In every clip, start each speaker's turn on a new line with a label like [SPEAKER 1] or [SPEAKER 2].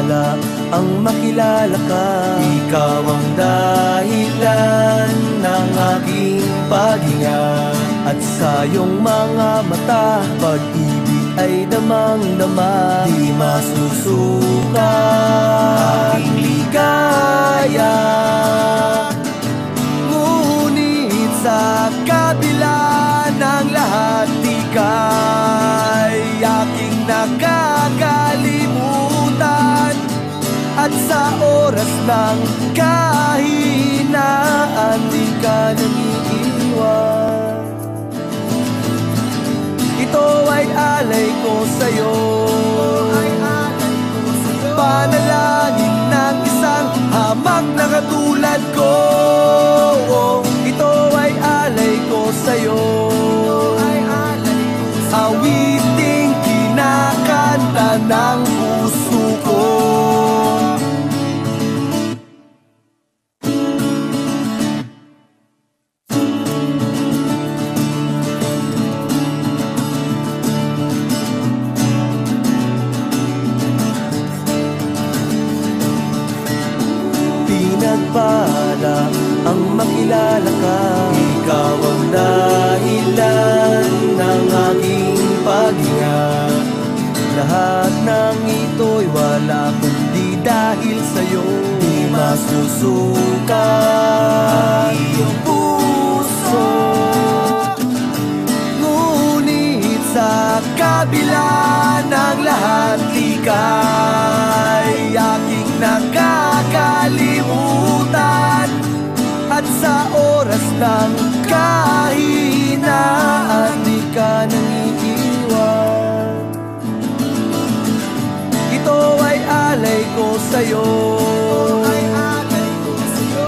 [SPEAKER 1] pala ang makilala ka. Ikaw ang dahilan ng aking paghinga, at sa iyong mga mata pag-ibig ay damang-dama. Di masusuka aking ligaya, ngunit sa kabila ng lahat ika'y aking nakakalimutan. At sa oras ng kahinaan di ka nangiiwan. Ito ay alay ko sa'yo, panalangin ng isang hamak na katulad ko. Ito ay alay ko sa'yo, awiting kinakanta ng puso ko. Pinagpala ang makilala ka. Ikaw ang dahilan ng aking paghinga. Lahat ng ito'y wala kundi dahil sa'yo. Di masusuka ang iyong puso, ngunit sa kabila ng lahat ika'y aking nakakalimutan. At sa oras ng kahinaan di ka nangiiwan. Ito ay alay ko sa'yo,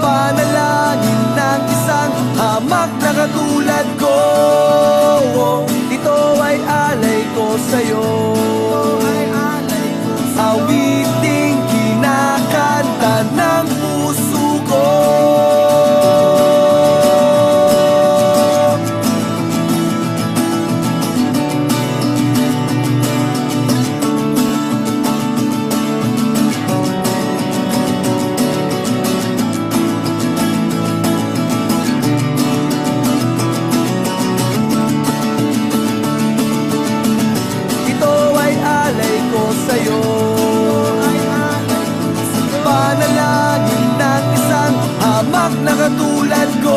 [SPEAKER 1] panalangin ng isang hamak na katulad ko. Ito ay alay ko sa'yo, awiting kinakanta ng puso ko. Sa'yo, panalangin ng isang hamak na katulad ko.